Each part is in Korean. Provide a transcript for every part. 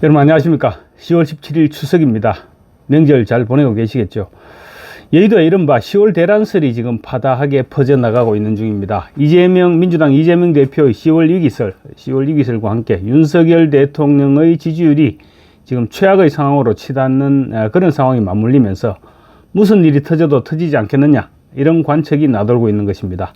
여러분 안녕하십니까. 10월 17일 추석입니다. 명절 잘 보내고 계시겠죠. 여의도에 이른바 10월 대란설이 지금 파다하게 퍼져나가고 있는 중입니다. 민주당 이재명 대표의 10월 위기설과 함께 윤석열 대통령의 지지율이 지금 최악의 상황으로 치닫는 그런 상황이 맞물리면서 무슨 일이 터져도 터지지 않겠느냐, 이런 관측이 나돌고 있는 것입니다.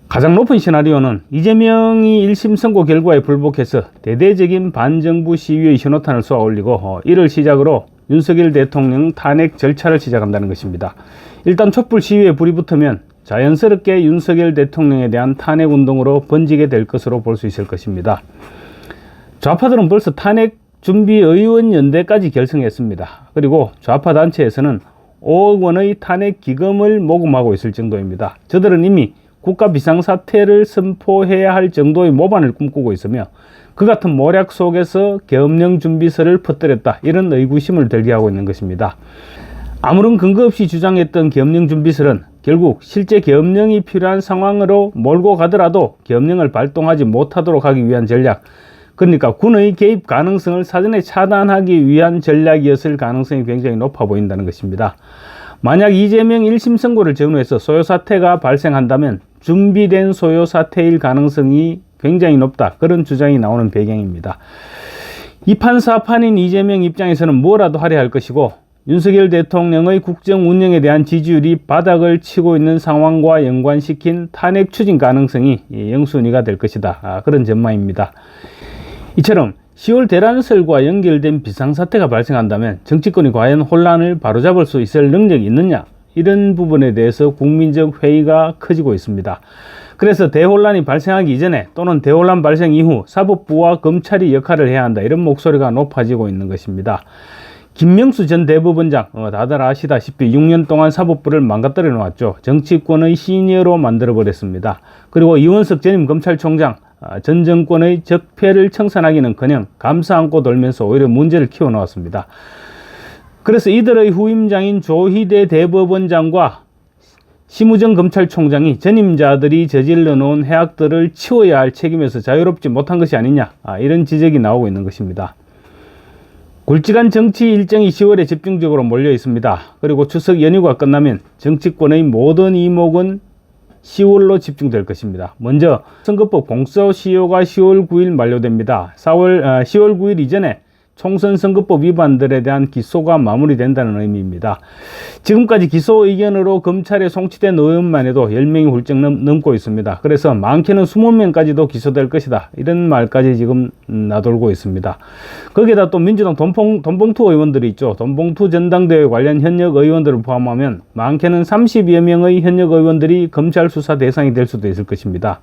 가장 높은 시나리오는 이재명이 1심 선고 결과에 불복해서 대대적인 반정부 시위의 신호탄을 쏘아 올리고 이를 시작으로 윤석열 대통령 탄핵 절차를 시작한다는 것입니다. 일단 촛불 시위에 불이 붙으면 자연스럽게 윤석열 대통령에 대한 탄핵 운동으로 번지게 될 것으로 볼 수 있을 것입니다. 좌파들은 벌써 탄핵 준비 의원 연대까지 결성했습니다. 그리고 좌파 단체에서는 5억 원의 탄핵 기금을 모금하고 있을 정도입니다. 저들은 이미 국가 비상사태를 선포해야 할 정도의 모반을 꿈꾸고 있으며 그 같은 모략 속에서 계엄령 준비설을 퍼뜨렸다, 이런 의구심을 들게 하고 있는 것입니다. 아무런 근거 없이 주장했던 계엄령 준비설은 결국 실제 계엄령이 필요한 상황으로 몰고 가더라도 계엄령을 발동하지 못하도록 하기 위한 전략, 그러니까 군의 개입 가능성을 사전에 차단하기 위한 전략이었을 가능성이 굉장히 높아 보인다는 것입니다. 만약 이재명 1심 선고를 전후해서 소요사태가 발생한다면 준비된 소요사태일 가능성이 굉장히 높다, 그런 주장이 나오는 배경입니다. 이판사판인 이재명 입장에서는 뭐라도 하려 할 것이고 윤석열 대통령의 국정 운영에 대한 지지율이 바닥을 치고 있는 상황과 연관시킨 탄핵 추진 가능성이 영순위가 될 것이다, 그런 전망입니다. 이처럼 10월 대란설과 연결된 비상사태가 발생한다면 정치권이 과연 혼란을 바로잡을 수 있을 능력이 있느냐, 이런 부분에 대해서 국민적 회의가 커지고 있습니다. 그래서 대혼란이 발생하기 이전에 또는 대혼란 발생 이후 사법부와 검찰이 역할을 해야 한다, 이런 목소리가 높아지고 있는 것입니다. 김명수 전 대법원장, 다들 아시다시피 6년 동안 사법부를 망가뜨려 놓았죠. 정치권의 시니어로 만들어버렸습니다. 그리고 이원석 전임 검찰총장, 전 정권의 적폐를 청산하기는커녕 감싸 안고 돌면서 오히려 문제를 키워놓았습니다. 그래서 이들의 후임장인 조희대 대법원장과 심우정 검찰총장이 전임자들이 저질러 놓은 해악들을 치워야 할 책임에서 자유롭지 못한 것이 아니냐, 이런 지적이 나오고 있는 것입니다. 굵직한 정치 일정이 10월에 집중적으로 몰려 있습니다. 그리고 추석 연휴가 끝나면 정치권의 모든 이목은 10월로 집중될 것입니다. 먼저 선거법 공소시효가 10월 9일 만료됩니다. 10월 9일 이전에 총선 선거법 위반들에 대한 기소가 마무리된다는 의미입니다. 지금까지 기소 의견으로 검찰에 송치된 의원만 해도 10명이 훌쩍 넘고 있습니다. 그래서 많게는 20명까지도 기소될 것이다, 이런 말까지 지금 나돌고 있습니다. 거기에다 또 민주당 돈봉투 의원들이 있죠. 돈봉투 전당대회 관련 현역 의원들을 포함하면 많게는 30여 명의 현역 의원들이 검찰 수사 대상이 될 수도 있을 것입니다.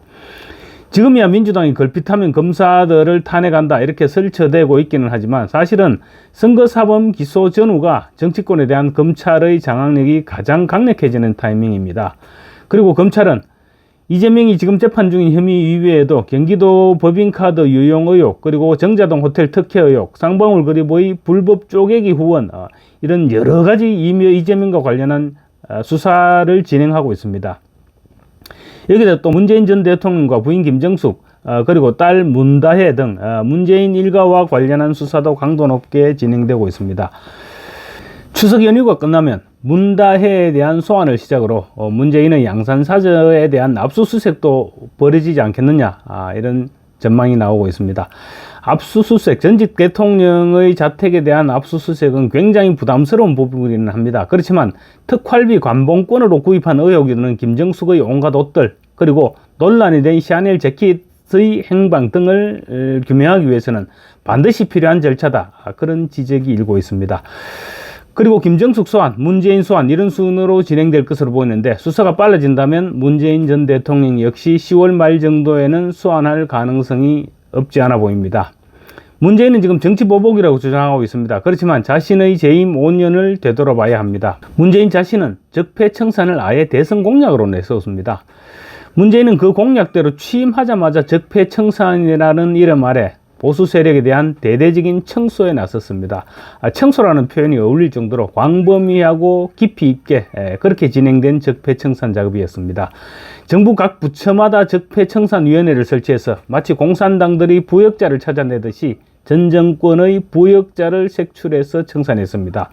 지금이야 민주당이 걸핏하면 검사들을 탄핵한다, 이렇게 설쳐대고 있기는 하지만 사실은 선거사범 기소 전후가 정치권에 대한 검찰의 장악력이 가장 강력해지는 타이밍입니다. 그리고 검찰은 이재명이 지금 재판 중인 혐의 이외에도 경기도 법인카드 유용 의혹, 그리고 정자동 호텔 특혜 의혹, 쌍방울 그리보의 불법 쪼개기 후원, 이런 여러 가지 이재명과 관련한 수사를 진행하고 있습니다. 여기다 또 문재인 전 대통령과 부인 김정숙, 그리고 딸 문다혜 등 문재인 일가와 관련한 수사도 강도 높게 진행되고 있습니다. 추석 연휴가 끝나면 문다혜에 대한 소환을 시작으로 문재인의 양산사저에 대한 압수수색도 벌어지지 않겠느냐, 이런 전망이 나오고 있습니다. 압수수색, 전직 대통령의 자택에 대한 압수수색은 굉장히 부담스러운 부분이긴 합니다. 그렇지만 특활비 관봉권으로 구입한 의혹이 있는 김정숙의 온갖 옷들, 그리고 논란이 된 샤넬 재킷의 행방 등을 규명하기 위해서는 반드시 필요한 절차다, 그런 지적이 일고 있습니다. 그리고 김정숙 소환, 문재인 소환, 이런 순으로 진행될 것으로 보이는데 수사가 빨라진다면 문재인 전 대통령 역시 10월 말 정도에는 소환할 가능성이 없지 않아 보입니다. 문재인은 지금 정치보복이라고 주장하고 있습니다. 그렇지만 자신의 재임 5년을 되돌아봐야 합니다. 문재인 자신은 적폐 청산을 아예 대선 공약으로 내세웠습니다. 문재인은 그 공약대로 취임하자마자 적폐 청산이라는 이름 아래 보수 세력에 대한 대대적인 청소에 나섰습니다. 청소라는 표현이 어울릴 정도로 광범위하고 깊이 있게 그렇게 진행된 적폐청산 작업이었습니다. 정부 각 부처마다 적폐청산위원회를 설치해서 마치 공산당들이 부역자를 찾아내듯이 전 정권의 부역자를 색출해서 청산했습니다.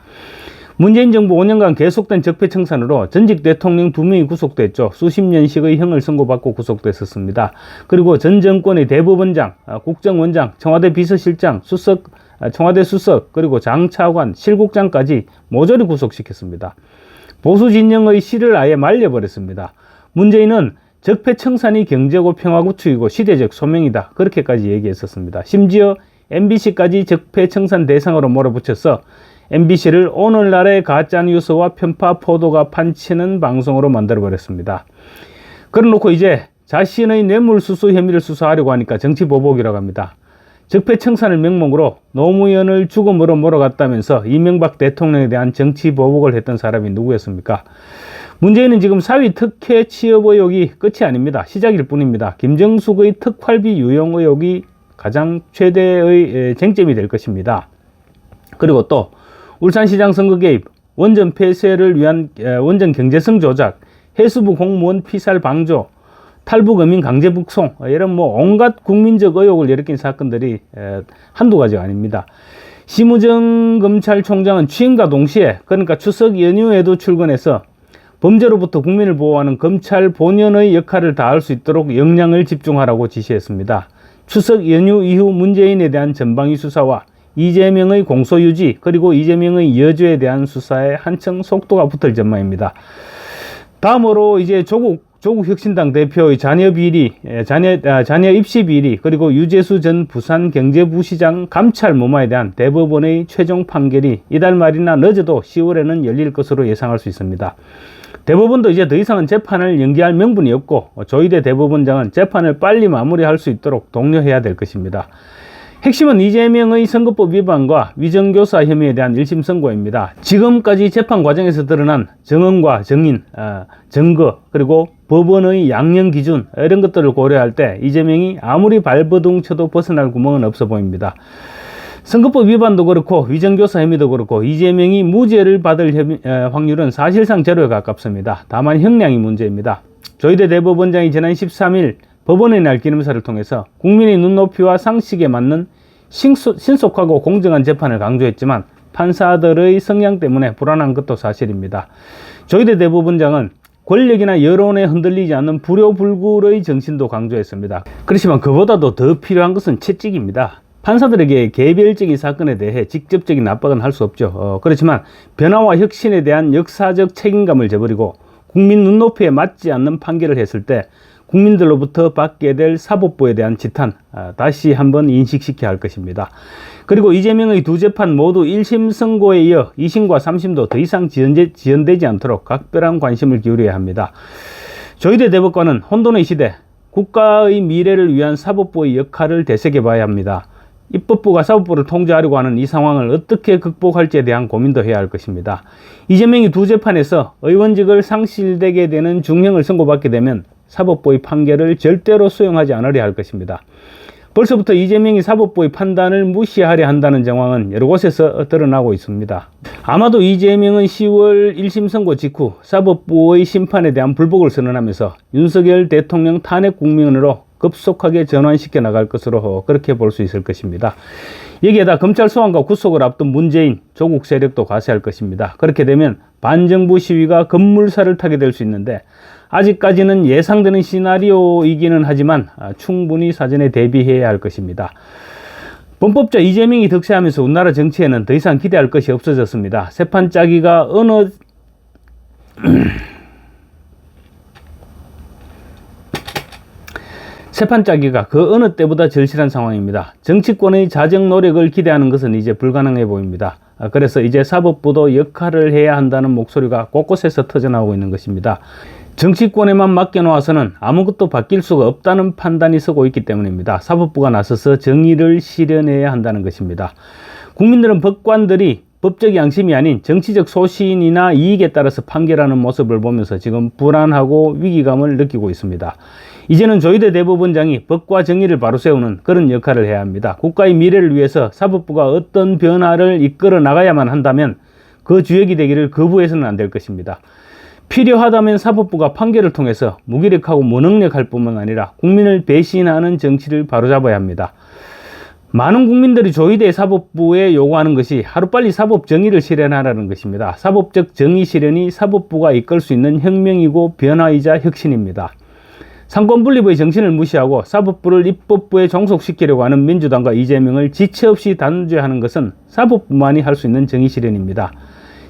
문재인 정부 5년간 계속된 적폐청산으로 전직 대통령 2명이 구속됐죠. 수십 년씩의 형을 선고받고 구속됐었습니다. 그리고 전 정권의 대법원장, 국정원장, 청와대 비서실장, 청와대 수석, 그리고 장차관, 실국장까지 모조리 구속시켰습니다. 보수 진영의 실을 아예 말려버렸습니다. 문재인은 적폐청산이 경제고 평화구축이고 시대적 소명이다. 그렇게까지 얘기했었습니다. 심지어 MBC까지 적폐청산 대상으로 몰아붙여서 MBC를 오늘날의 가짜뉴스와 편파 포도가 판치는 방송으로 만들어버렸습니다. 그래놓고 이제 자신의 뇌물수수 혐의를 수사하려고 하니까 정치보복이라고 합니다. 적폐청산을 명목으로 노무현을 죽음으로 몰아갔다면서 이명박 대통령에 대한 정치보복을 했던 사람이 누구였습니까? 문재인은 지금 사위 특혜 취업 의혹이 끝이 아닙니다. 시작일 뿐입니다. 김정숙의 특활비 유용 의혹이 가장 최대의 쟁점이 될 것입니다. 그리고 또 울산시장 선거 개입, 원전 폐쇄를 위한 원전 경제성 조작, 해수부 공무원 피살 방조, 탈북 어민 강제 북송, 이런 온갖 국민적 의혹을 일으킨 사건들이 한두 가지가 아닙니다. 심우정 검찰총장은 취임과 동시에, 그러니까 추석 연휴에도 출근해서 범죄로부터 국민을 보호하는 검찰 본연의 역할을 다할 수 있도록 역량을 집중하라고 지시했습니다. 추석 연휴 이후 문재인에 대한 전방위 수사와 이재명의 공소유지, 그리고 이재명의 여주에 대한 수사에 한층 속도가 붙을 전망입니다. 다음으로 이제 조국 혁신당 대표의 자녀 입시 비리, 그리고 유재수 전 부산경제부시장 감찰 무마에 대한 대법원의 최종 판결이 이달 말이나 늦어도 10월에는 열릴 것으로 예상할 수 있습니다. 대법원도 이제 더 이상은 재판을 연기할 명분이 없고, 조희대 대법원장은 재판을 빨리 마무리할 수 있도록 독려해야 될 것입니다. 핵심은 이재명의 선거법 위반과 위정교사 혐의에 대한 1심 선고입니다. 지금까지 재판 과정에서 드러난 정언과 정인, 증거, 그리고 법원의 양형 기준, 이런 것들을 고려할 때 이재명이 아무리 발버둥 쳐도 벗어날 구멍은 없어 보입니다. 선거법 위반도 그렇고 위정교사 혐의도 그렇고 이재명이 무죄를 받을 확률은 사실상 제로에 가깝습니다. 다만 형량이 문제입니다. 조희대 대법원장이 지난 13일 법원의 날 기념사를 통해서 국민의 눈높이와 상식에 맞는 신속하고 공정한 재판을 강조했지만 판사들의 성향 때문에 불안한 것도 사실입니다. 조희대 대법원장은 권력이나 여론에 흔들리지 않는 불효불굴의 정신도 강조했습니다. 그렇지만 그보다도 더 필요한 것은 채찍입니다. 판사들에게 개별적인 사건에 대해 직접적인 압박은 할 수 없죠. 그렇지만 변화와 혁신에 대한 역사적 책임감을 저버리고 국민 눈높이에 맞지 않는 판결을 했을 때 국민들로부터 받게 될 사법부에 대한 지탄, 다시 한번 인식시켜야 할 것입니다. 그리고 이재명의 두 재판 모두 1심 선고에 이어 2심과 3심도 더 이상 지연되지 않도록 각별한 관심을 기울여야 합니다. 조희대 대법관은 혼돈의 시대, 국가의 미래를 위한 사법부의 역할을 되새겨봐야 합니다. 입법부가 사법부를 통제하려고 하는 이 상황을 어떻게 극복할지에 대한 고민도 해야 할 것입니다. 이재명이 두 재판에서 의원직을 상실되게 되는 중형을 선고받게 되면 사법부의 판결을 절대로 수용하지 않으려 할 것입니다. 벌써부터 이재명이 사법부의 판단을 무시하려 한다는 정황은 여러 곳에서 드러나고 있습니다. 아마도 이재명은 10월 1심 선고 직후 사법부의 심판에 대한 불복을 선언하면서 윤석열 대통령 탄핵 국면으로 급속하게 전환시켜 나갈 것으로 그렇게 볼 수 있을 것입니다. 여기에다 검찰 소환과 구속을 앞둔 문재인, 조국 세력도 과세할 것입니다. 그렇게 되면 반정부 시위가 급물살을 타게 될 수 있는데 아직까지는 예상되는 시나리오이기는 하지만 충분히 사전에 대비해야 할 것입니다. 범법자 이재명이 득세하면서 우리나라 정치에는 더 이상 기대할 것이 없어졌습니다. 세판짜기가 그 어느 때보다 절실한 상황입니다. 정치권의 자정 노력을 기대하는 것은 이제 불가능해 보입니다. 그래서 이제 사법부도 역할을 해야 한다는 목소리가 곳곳에서 터져나오고 있는 것입니다. 정치권에만 맡겨놓아서는 아무것도 바뀔 수가 없다는 판단이 서고 있기 때문입니다. 사법부가 나서서 정의를 실현해야 한다는 것입니다. 국민들은 법관들이 법적 양심이 아닌 정치적 소신이나 이익에 따라서 판결하는 모습을 보면서 지금 불안하고 위기감을 느끼고 있습니다. 이제는 조희대 대법원장이 법과 정의를 바로 세우는 그런 역할을 해야 합니다. 국가의 미래를 위해서 사법부가 어떤 변화를 이끌어 나가야만 한다면 그 주역이 되기를 거부해서는 안 될 것입니다. 필요하다면 사법부가 판결을 통해서 무기력하고 무능력할 뿐만 아니라 국민을 배신하는 정치를 바로잡아야 합니다. 많은 국민들이 조희대 사법부에 요구하는 것이 하루빨리 사법 정의를 실현하라는 것입니다. 사법적 정의 실현이 사법부가 이끌 수 있는 혁명이고 변화이자 혁신입니다. 상권분립의 정신을 무시하고 사법부를 입법부에 종속시키려고 하는 민주당과 이재명을 지체 없이 단죄하는 것은 사법부만이 할 수 있는 정의 실현입니다.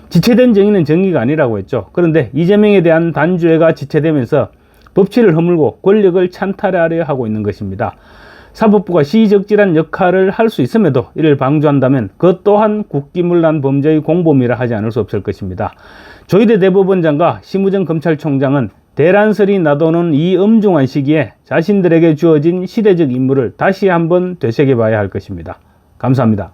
지체된 정의는 정의가 아니라고 했죠. 그런데 이재명에 대한 단죄가 지체되면서 법치를 허물고 권력을 찬탈하려 하고 있는 것입니다. 사법부가 시적절한 역할을 할 수 있음에도 이를 방조한다면 그것 또한 국기문란 범죄의 공범이라 하지 않을 수 없을 것입니다. 조희대 대법원장과 심우정 검찰총장은 대란설이 나도는 이 엄중한 시기에 자신들에게 주어진 시대적 임무를 다시 한번 되새겨봐야 할 것입니다. 감사합니다.